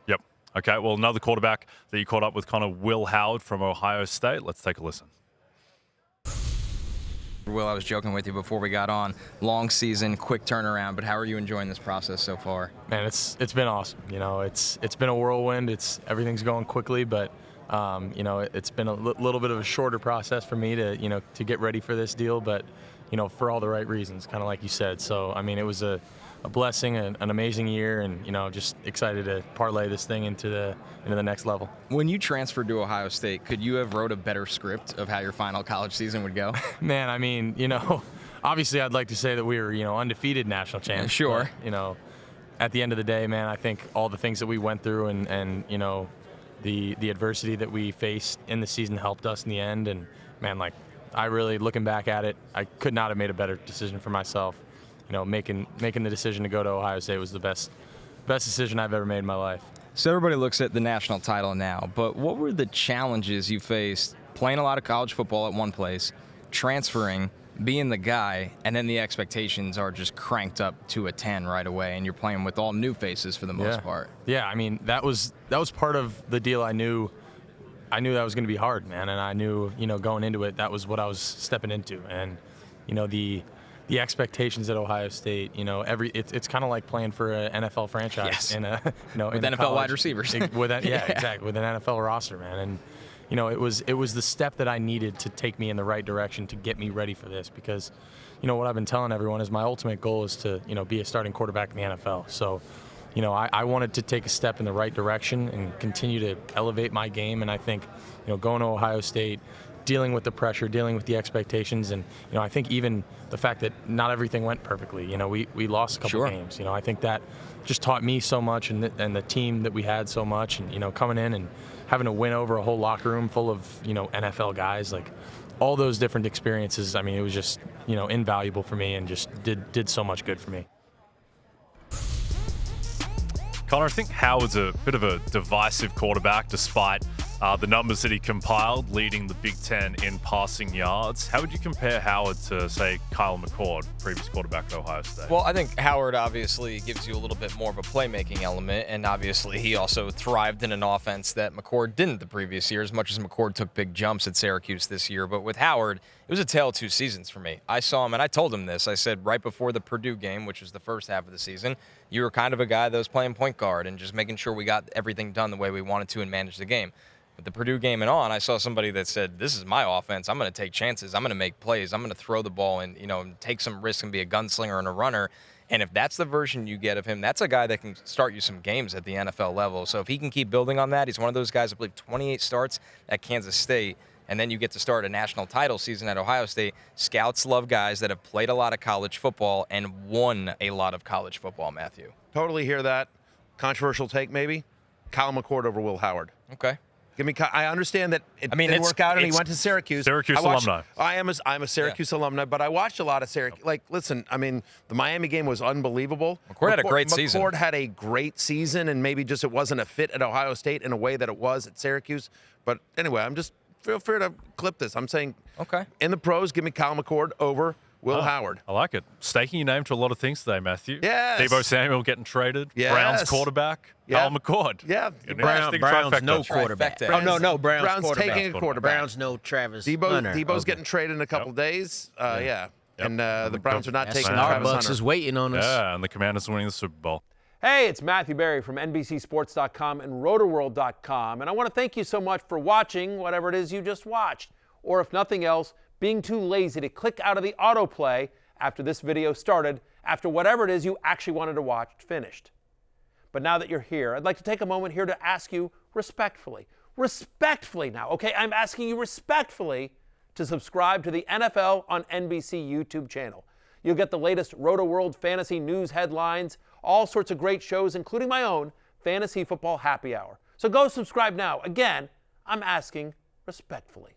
Yep. Okay, well, another quarterback that you caught up with, Connor, Will Howard from Ohio State. Let's take a listen. Will, I was joking with you before we got on. Long season, quick turnaround, but how are you enjoying this process so far? Man, it's been awesome. You know, it's been a whirlwind. Everything's going quickly, but you know, it's been a little bit of a shorter process for me to get ready for this deal, but you know, for all the right reasons, kind of like you said. So I mean, it was a blessing, an amazing year, and you know, just excited to parlay this thing into the next level. When you transferred to Ohio State, could you have wrote a better script of how your final college season would go? Man, I mean, you know, obviously I'd like to say that we were, you know, undefeated national champs. Sure. But, you know, at the end of the day, man, I think all the things that we went through and you know, the adversity that we faced in the season helped us in the end. And man, like, I really, looking back at it, I could not have made a better decision for myself. You know, making the decision to go to Ohio State was the best decision I've ever made in my life. So everybody looks at the national title now, but what were the challenges you faced playing a lot of college football at one place, transferring, being the guy, and then the expectations are just cranked up to a 10 right away, and you're playing with all new faces for the most part? Yeah, I mean, that was part of the deal. I knew that was going to be hard, man, and I knew, you know, going into it, that was what I was stepping into. And you know, the expectations at Ohio State, you know, it's kind of like playing for an NFL franchise in a, you know, with in NFL wide receivers. Exactly, with an NFL roster, man. And you know, it was the step that I needed to take me in the right direction to get me ready for this, because you know what I've been telling everyone is my ultimate goal is to, you know, be a starting quarterback in the NFL. So, you know, I wanted to take a step in the right direction and continue to elevate my game. And I think, you know, going to Ohio State, dealing with the pressure, dealing with the expectations, and you know, I think even the fact that not everything went perfectly. You know, we lost a couple games. You know, I think that just taught me so much, and the team that we had so much. And you know, coming in and having to win over a whole locker room full of, you know, NFL guys, like all those different experiences. I mean, it was just, you know, invaluable for me, and just did so much good for me. Connor, I think Howard's a bit of a divisive quarterback despite the numbers that he compiled, leading the Big Ten in passing yards. How would you compare Howard to, say, Kyle McCord, previous quarterback at Ohio State? Well, I think Howard obviously gives you a little bit more of a playmaking element, and obviously he also thrived in an offense that McCord didn't the previous year, as much as McCord took big jumps at Syracuse this year. But with Howard, it was a tale of two seasons for me. I saw him, and I told him this. I said right before the Purdue game, which was the first half of the season, you were kind of a guy that was playing point guard and just making sure we got everything done the way we wanted to and manage the game. With the Purdue game and on, I saw somebody that said, this is my offense. I'm going to take chances. I'm going to make plays. I'm going to throw the ball and, you know, take some risks and be a gunslinger and a runner. And if that's the version you get of him, that's a guy that can start you some games at the NFL level. So if he can keep building on that, he's one of those guys, I believe, 28 starts at Kansas State, and then you get to start a national title season at Ohio State. Scouts love guys that have played a lot of college football and won a lot of college football, Matthew. Totally hear that. Controversial take, maybe. Kyle McCord over Will Howard. Okay. I understand that it didn't work out, and he went to Syracuse. Syracuse alumni. I'm a Syracuse alumni, but I watched a lot of Syracuse. Like, listen, I mean, the Miami game was unbelievable. McCord had a great season. McCord had a great season, and maybe just it wasn't a fit at Ohio State in a way that it was at Syracuse. But anyway, feel free to clip this. I'm saying, okay, in the pros, give me Kyle McCord over Will Howard. I like it. Staking your name to a lot of things today, Matthew. Yes. Deebo Samuel getting traded. Yes. Browns quarterback. Kyle McCord. Yeah. Browns no quarterback. Browns Browns taking a quarterback. Browns no Travis Hunter. Debo's getting traded in a couple days. And the Browns are not taking Travis Hunter. Starbucks is waiting on us. Yeah, and the Commanders are winning the Super Bowl. Hey, it's Matthew Berry from NBCSports.com and RotorWorld.com, and I want to thank you so much for watching whatever it is you just watched, or if nothing else, being too lazy to click out of the autoplay after this video started, after whatever it is you actually wanted to watch finished. But now that you're here, I'd like to take a moment here to ask you respectfully now, okay? I'm asking you respectfully to subscribe to the NFL on NBC YouTube channel. You'll get the latest Roto-World fantasy news headlines, all sorts of great shows, including my own Fantasy Football Happy Hour. So go subscribe now. Again, I'm asking respectfully.